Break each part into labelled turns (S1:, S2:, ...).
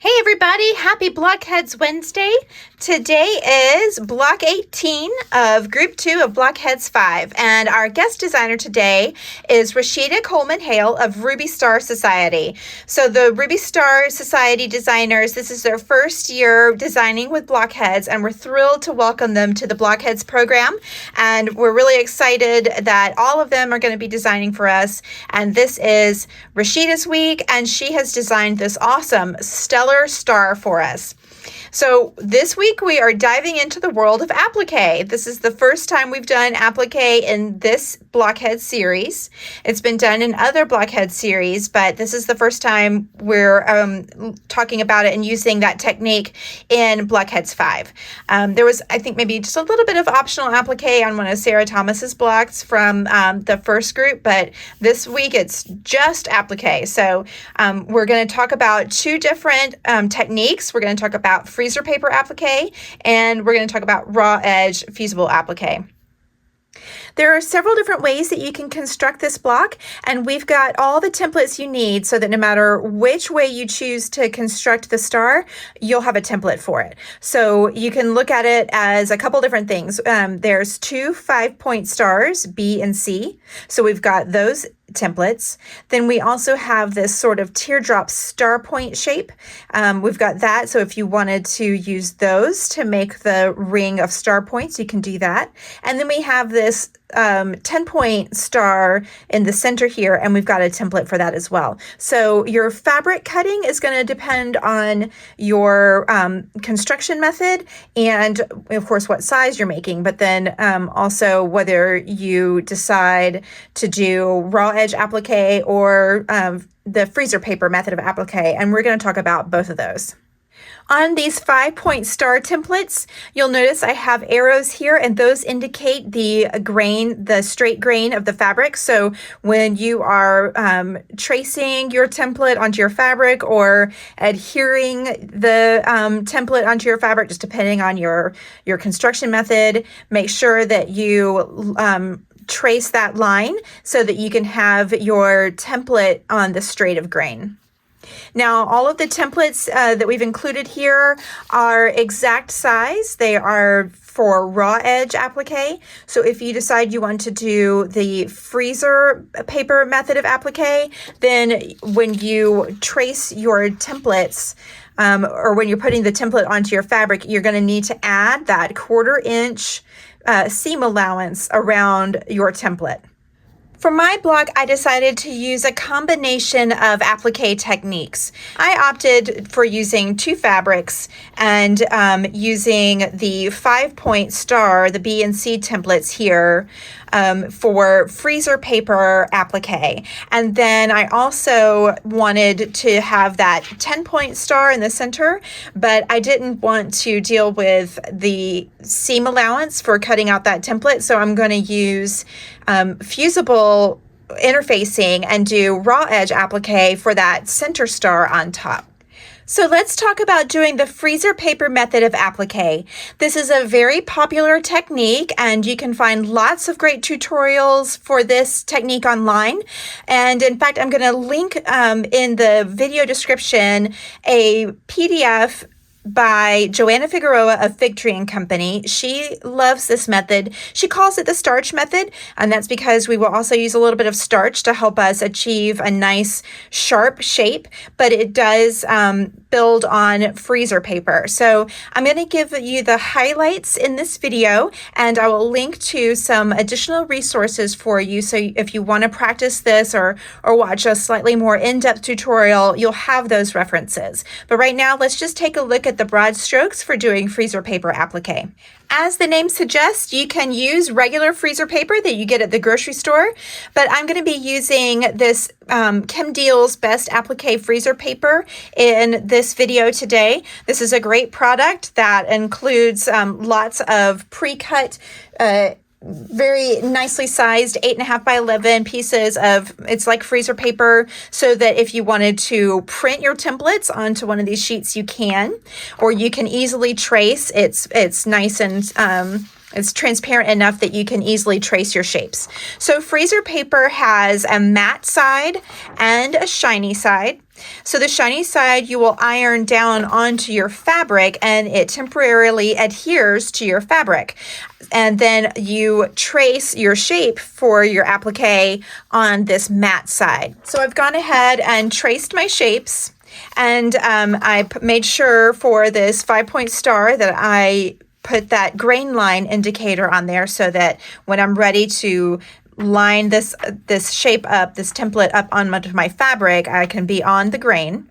S1: Hey everybody, happy Blockheads Wednesday. Today is block 18 of group 2 of Blockheads 5, and our guest designer today is Rashida Coleman Hale of Ruby Star Society. So the Ruby Star Society designers, this is their first year designing with Blockheads, and we're thrilled to welcome them to the Blockheads program, and we're really excited that all of them are going to be designing for us. And this is Rashida's week, and she has designed this awesome stellar star for us. So this week we are diving into the world of applique. This is the first time we've done applique in this Blockhead series. It's been done in other Blockhead series, but this is the first time we're talking about it and using that technique in Blockheads 5. There was, I think, maybe just a little bit of optional applique on one of Sarah Thomas's blocks from the first group, but this week it's just applique. So we're going to talk about two different techniques. We're going to talk about freezer paper applique, and we're going to talk about raw edge fusible applique. There are several different ways that you can construct this block, and we've got all the templates you need so that no matter which way you choose to construct the star, you'll have a template for it. So you can look at it as a couple different things. There's two 5-point stars, B and C. So we've got those templates. Then we also have this sort of teardrop star point shape. We've got that. So if you wanted to use those to make the ring of star points, you can do that. And then we have this 10-point star in the center here, and we've got a template for that as well. So your fabric cutting is going to depend on your construction method and, of course, what size you're making, but then also whether you decide to do raw edge applique or the freezer paper method of applique, and we're going to talk about both of those. On these 5-point star templates, you'll notice I have arrows here, and those indicate the grain, the straight grain of the fabric. So when you are tracing your template onto your fabric or adhering the template onto your fabric, just depending on your construction method, make sure that you trace that line so that you can have your template on the straight of grain. Now, all of the templates that we've included here are exact size. They are for raw edge applique. So if you decide you want to do the freezer paper method of applique, then when you trace your templates, or when you're putting the template onto your fabric, you're going to need to add that 1/4 inch seam allowance around your template. For my block, I decided to use a combination of applique techniques. I opted for using two fabrics and using the 5-point star, the B and C templates here, for freezer paper applique. And then I also wanted to have that 10-point star in the center, but I didn't want to deal with the seam allowance for cutting out that template. So I'm going to use Fusible interfacing and do raw edge applique for that center star on top. So let's talk about doing the freezer paper method of applique. This is a very popular technique, and you can find lots of great tutorials for this technique online. And in fact, I'm going to link in the video description a PDF by Joanna Figueroa of Fig Tree and Company. She loves this method. She calls it the starch method, and that's because we will also use a little bit of starch to help us achieve a nice sharp shape, but it does build on freezer paper. So I'm going to give you the highlights in this video, and I will link to some additional resources for you. So if you want to practice this or watch a slightly more in-depth tutorial, you'll have those references. But right now, let's just take a look at the broad strokes for doing freezer paper applique. As the name suggests, you can use regular freezer paper that you get at the grocery store, but I'm going to be using this Kim Diehl's Best Applique Freezer Paper in this video today. This is a great product that includes lots of pre-cut very nicely sized 8.5 by 11 pieces of, it's like freezer paper, so that if you wanted to print your templates onto one of these sheets, you can, or you can easily trace. It's nice and It's transparent enough that you can easily trace your shapes. So freezer paper has a matte side and a shiny side. So the shiny side you will iron down onto your fabric and it temporarily adheres to your fabric. And then you trace your shape for your applique on this matte side. So I've gone ahead and traced my shapes, and I made sure for this 5-point star that I put that grain line indicator on there so that when I'm ready to line this shape up, this template up onto my fabric, I can be on the grain.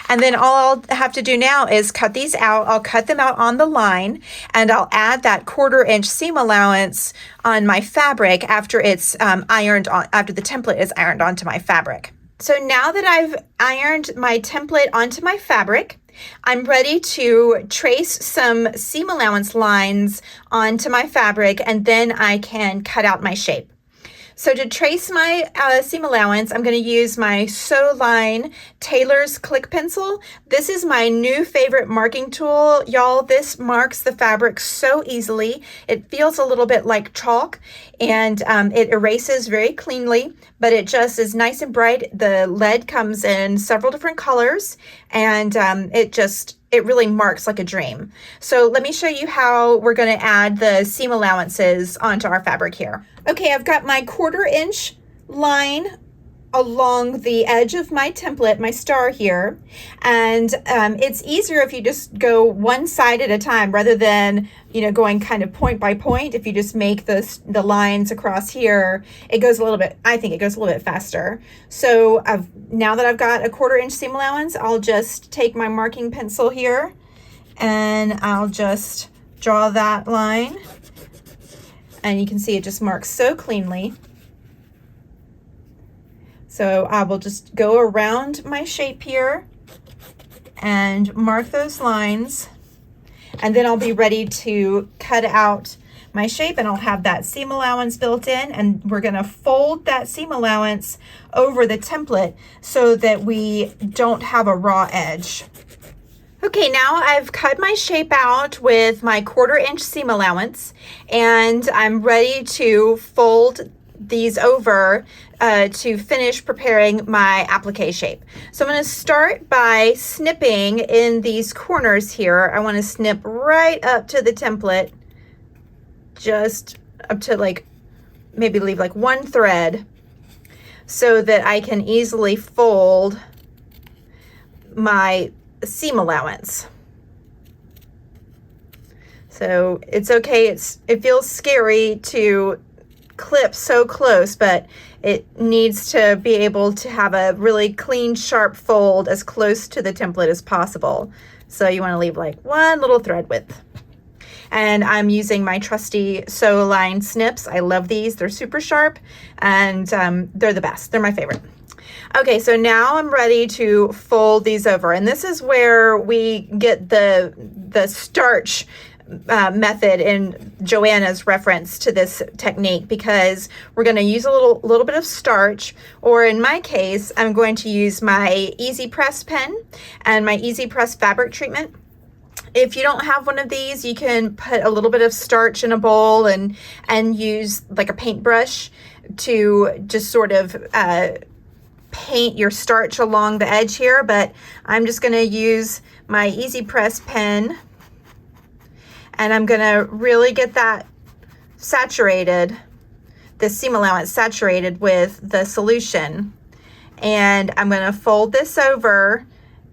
S1: And then all I'll have to do now is cut these out. I'll cut them out on the line, and I'll add that 1/4-inch seam allowance on my fabric after it's ironed on, after the template is ironed onto my fabric. So now that I've ironed my template onto my fabric, I'm ready to trace some seam allowance lines onto my fabric, and then I can cut out my shape. So to trace my seam allowance, I'm going to use my Sewline Tailor's Click Pencil. This is my new favorite marking tool, y'all. This marks the fabric so easily. It feels a little bit like chalk, and it erases very cleanly, but it just is nice and bright. The lead comes in several different colors, and it really marks like a dream. So let me show you how we're going to add the seam allowances onto our fabric here. Okay, I've got my 1/4-inch line along the edge of my template, my star here, and it's easier if you just go one side at a time rather than, you know, going kind of point by point. If you just make the lines across here, it goes a little bit, I think it goes a little bit faster. So now that I've got a 1/4-inch seam allowance, I'll just take my marking pencil here and I'll just draw that line, and you can see it just marks so cleanly. So I will just go around my shape here and mark those lines, and then I'll be ready to cut out my shape, and I'll have that seam allowance built in, and we're going to fold that seam allowance over the template so that we don't have a raw edge. Okay, now I've cut my shape out with my 1/4-inch seam allowance, and I'm ready to fold these over to finish preparing my applique shape. So I'm going to start by snipping in these corners here. I want to snip right up to the template, just up to like, maybe leave like one thread so that I can easily fold my seam allowance. So it's okay, it feels scary to clip so close, but it needs to be able to have a really clean, sharp fold as close to the template as possible. So you want to leave like one little thread width. And I'm using my trusty Sewline snips. I love these. They're super sharp, and they're the best. They're my favorite. Okay, so now I'm ready to fold these over, and this is where we get the starch method in Joanna's reference to this technique, because we're going to use a little bit of starch, or in my case, I'm going to use my Easy Press pen and my Easy Press fabric treatment. If you don't have one of these, you can put a little bit of starch in a bowl and use like a paintbrush to just sort of paint your starch along the edge here, but I'm just going to use my Easy Press pen, and I'm going to really get that saturated, the seam allowance saturated with the solution, and I'm going to fold this over,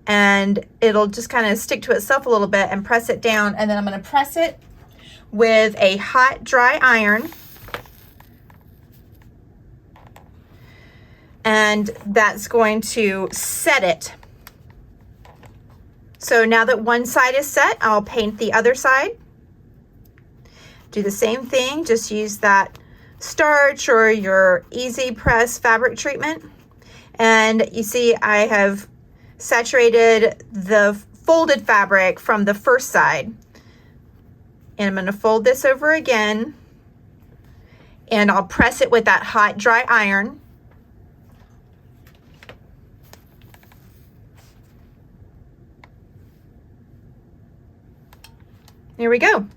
S1: and it'll just kind of stick to itself a little bit, and press it down, and then I'm going to press it with a hot dry iron, and that's going to set it. So now that one side is set, I'll paint the other side. Do the same thing, just use that starch or your Easy Press fabric treatment. And you see I have saturated the folded fabric from the first side. And I'm going to fold this over again, and I'll press it with that hot dry iron. There we go.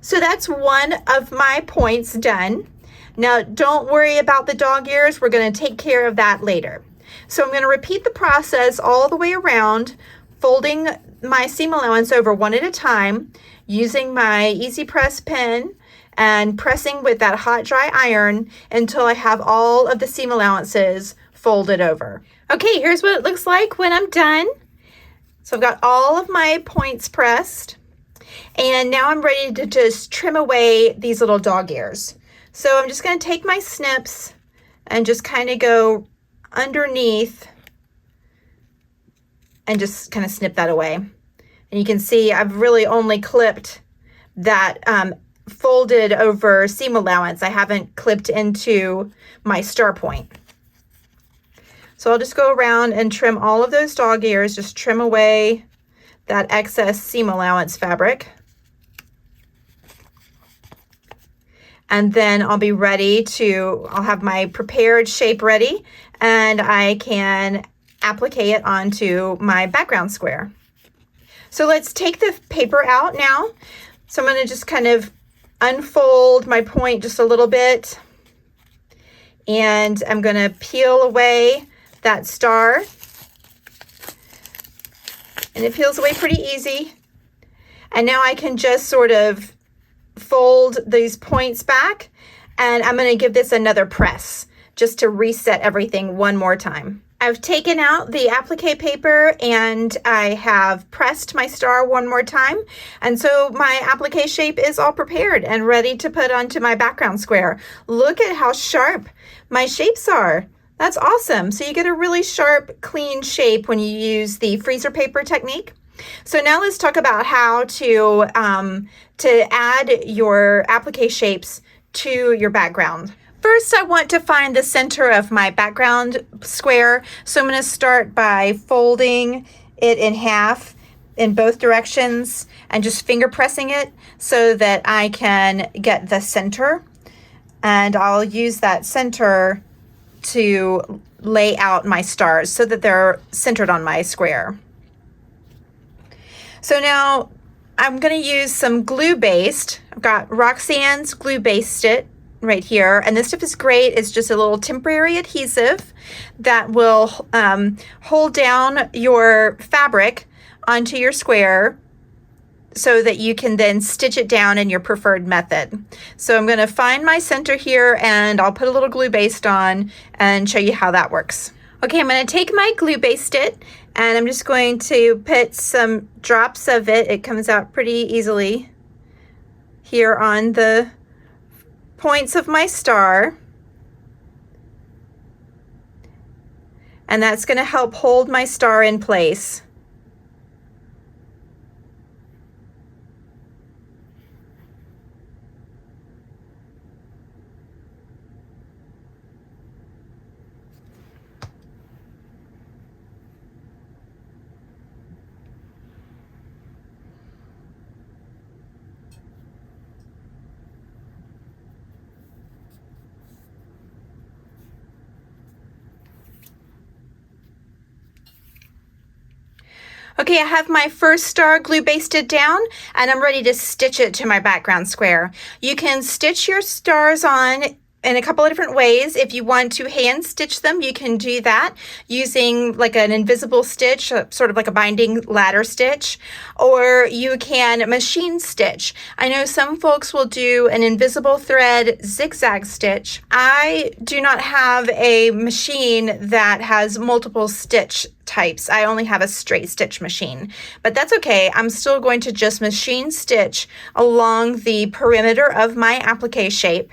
S1: So that's one of my points done. Now don't worry about the dog ears. We're going to take care of that later. So I'm going to repeat the process all the way around, folding my seam allowance over one at a time, using my easy press pen and pressing with that hot dry iron until I have all of the seam allowances folded over. Okay, here's what it looks like when I'm done. So I've got all of my points pressed, and now I'm ready to just trim away these little dog ears. So I'm just going to take my snips and just kind of go underneath and just kind of snip that away. And you can see I've really only clipped that folded over seam allowance. I haven't clipped into my star point. So I'll just go around and trim all of those dog ears, just trim away that excess seam allowance fabric. And then I'll be ready to, I'll have my prepared shape ready, and I can applique it onto my background square. So let's take the paper out now. So I'm going to just kind of unfold my point just a little bit, and I'm going to peel away that star, and it peels away pretty easy. And now I can just sort of fold these points back, and I'm going to give this another press just to reset everything one more time. I've taken out the applique paper and I have pressed my star one more time, and so my applique shape is all prepared and ready to put onto my background square. Look at how sharp my shapes are. That's awesome. So you get a really sharp, clean shape when you use the freezer paper technique. So now let's talk about how to add your applique shapes to your background. First, I want to find the center of my background square. So I'm going to start by folding it in half in both directions and just finger pressing it so that I can get the center. And I'll use that center to lay out my stars so that they're centered on my square. So now I'm going to use some glue-based. I've got Roxanne's Glue-Baste-It right here, and this stuff is great. It's just a little temporary adhesive that will hold down your fabric onto your square so that you can then stitch it down in your preferred method. So I'm going to find my center here, and I'll put a little glue-baste on and show you how that works. Okay, I'm going to take my Glue-Baste-It, and I'm just going to put some drops of it. It comes out pretty easily here on the points of my star. And that's going to help hold my star in place. Okay, I have my first star glue-basted down, and I'm ready to stitch it to my background square. You can stitch your stars on in a couple of different ways. If you want to hand stitch them, you can do that using like an invisible stitch, sort of like a binding ladder stitch, or you can machine stitch. I know some folks will do an invisible thread zigzag stitch. I do not have a machine that has multiple stitch types. I only have a straight stitch machine, but that's okay. I'm still going to just machine stitch along the perimeter of my applique shape,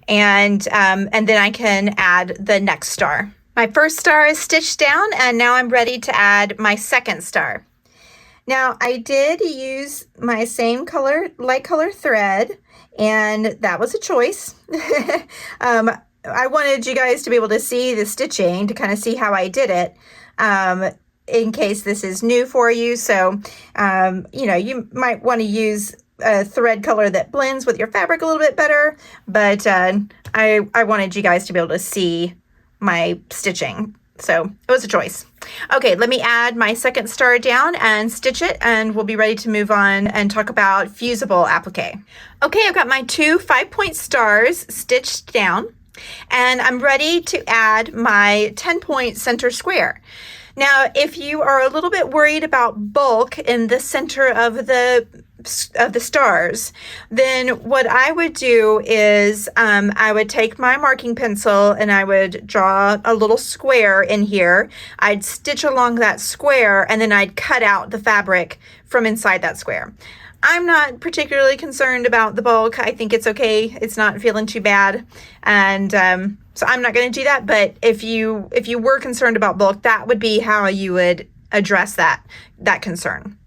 S1: and then I can add the next star. My first star is stitched down, and now I'm ready to add my second star. Now I did use my same color, light color thread, and that was a choice. I wanted you guys to be able to see the stitching, to kind of see how I did it. In case this is new for you. So, you know, you might want to use a thread color that blends with your fabric a little bit better, but I wanted you guys to be able to see my stitching. So it was a choice. Okay, let me add my second star down and stitch it, and we'll be ready to move on and talk about Fusible applique. Okay, I've got my 2 5-point stars stitched down, and I'm ready to add my 10-point center square. Now, if you are a little bit worried about bulk in the center of the stars, then what I would do is I would take my marking pencil and I would draw a little square in here. I'd stitch along that square, and then I'd cut out the fabric from inside that square. I'm not particularly concerned about the bulk. I think it's okay. It's not feeling too bad. And so I'm not going to do that. But if you were concerned about bulk, that would be how you would address that concern.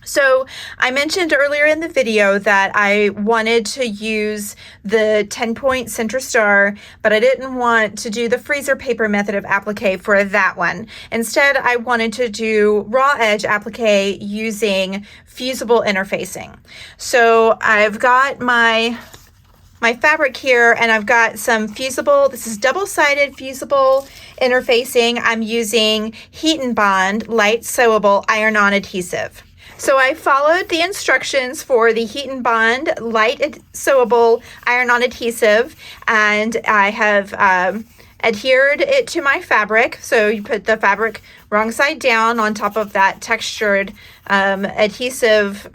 S1: So I mentioned earlier in the video that I wanted to use the 10-point center star, but I didn't want to do the freezer paper method of applique for that one. Instead, I wanted to do raw edge applique using fusible interfacing. So I've got my fabric here, and I've got some fusible. This is double-sided fusible interfacing. I'm using HeatnBond light sewable iron-on adhesive. So I followed the instructions for the HeatnBond light sewable iron-on adhesive, and I have adhered it to my fabric. So you put the fabric wrong side down on top of that textured adhesive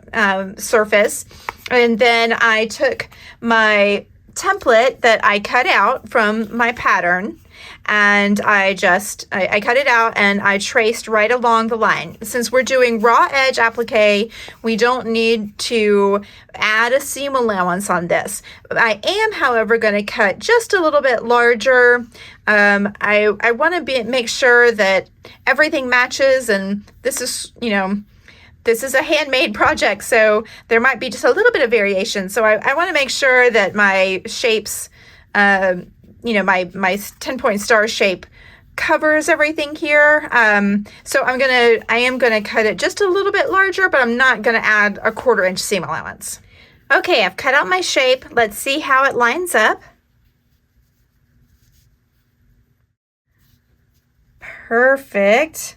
S1: surface, and then I took my template that I cut out from my pattern, and I cut it out and I traced right along the line. Since we're doing raw edge applique, we don't need to add a seam allowance on this. I am, however, going to cut just a little bit larger. I want to make sure that everything matches, and this is, this is a handmade project, so there might be just a little bit of variation. So I want to make sure that my shapes, my 10-point star shape covers everything here. So I am gonna cut it just a little bit larger, but I'm not gonna add a 1/4 inch seam allowance. Okay, I've cut out my shape. Let's see how it lines up. Perfect.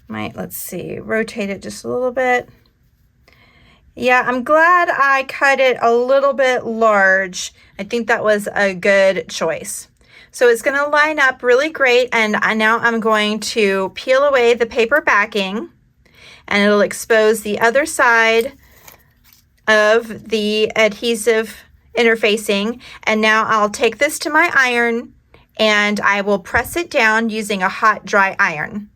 S1: Let's see, rotate it just a little bit. Yeah, I'm glad I cut it a little bit large. I think that was a good choice. So it's going to line up really great, and now I'm going to peel away the paper backing, and it'll expose the other side of the adhesive interfacing. And now I'll take this to my iron, and I will press it down using a hot, dry iron.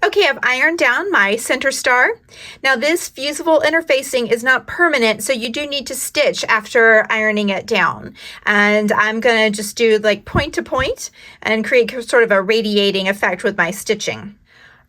S1: Okay, I've ironed down my center star. Now this fusible interfacing is not permanent, so you do need to stitch after ironing it down. And I'm gonna just do like point to point and create sort of a radiating effect with my stitching.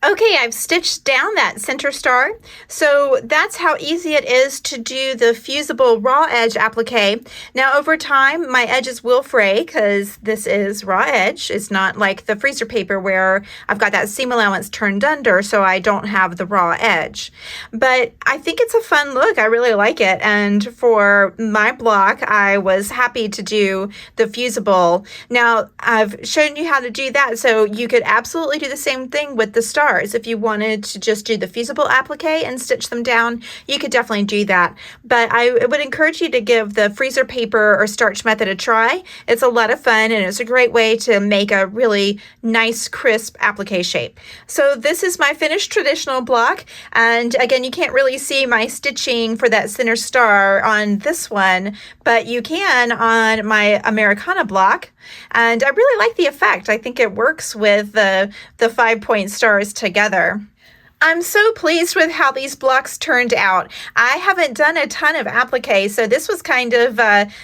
S1: Okay, I've stitched down that center star. So that's how easy it is to do the fusible raw edge applique. Now over time, my edges will fray because this is raw edge. It's not like the freezer paper where I've got that seam allowance turned under, so I don't have the raw edge. But I think it's a fun look. I really like it. And for my block, I was happy to do the fusible. Now I've shown you how to do that, so you could absolutely do the same thing with the stars. If you wanted to just do the fusible applique and stitch them down, you could definitely do that. But I would encourage you to give the freezer paper or starch method a try. It's a lot of fun, and it's a great way to make a really nice, crisp applique shape. So this is my finished traditional block. And again, you can't really see my stitching for that center star on this one, but you can on my Americana block. And I really like the effect. I think it works with the 5-point stars together. I'm so pleased with how these blocks turned out. I haven't done a ton of applique, so this was kind of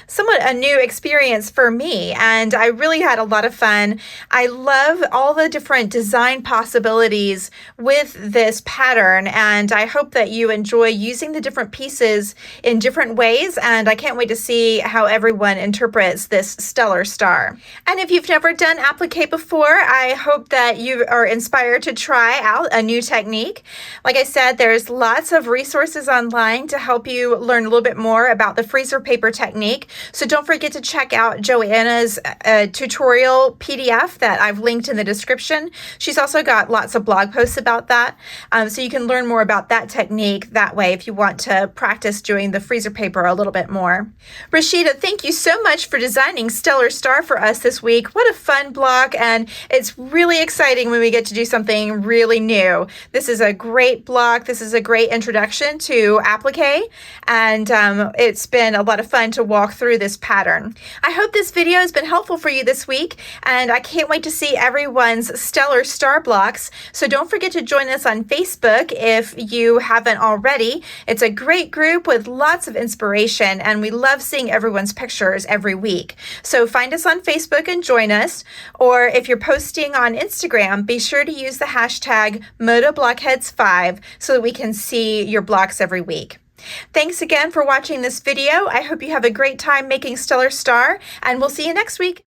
S1: somewhat a new experience for me, and I really had a lot of fun. I love all the different design possibilities with this pattern, and I hope that you enjoy using the different pieces in different ways, and I can't wait to see how everyone interprets this stellar star. And if you've never done applique before, I hope that you are inspired to try out a new technique technique. Like I said, there's lots of resources online to help you learn a little bit more about the freezer paper technique. So don't forget to check out Joanna's tutorial PDF that I've linked in the description. She's also got lots of blog posts about that. So you can learn more about that technique that way if you want to practice doing the freezer paper a little bit more. Rashida, thank you so much for designing Stellar Star for us this week. What a fun block, and it's really exciting when we get to do something really new. This is a great block. This is a great introduction to applique, and it's been a lot of fun to walk through this pattern. I hope this video has been helpful for you this week, and I can't wait to see everyone's Stellar Star blocks. So don't forget to join us on Facebook if you haven't already. It's a great group with lots of inspiration, and we love seeing everyone's pictures every week. So find us on Facebook and join us, or if you're posting on Instagram, be sure to use the hashtag MotoBlockheads5 so that we can see your blocks every week. Thanks again for watching this video. I hope you have a great time making Stellar Star, and we'll see you next week.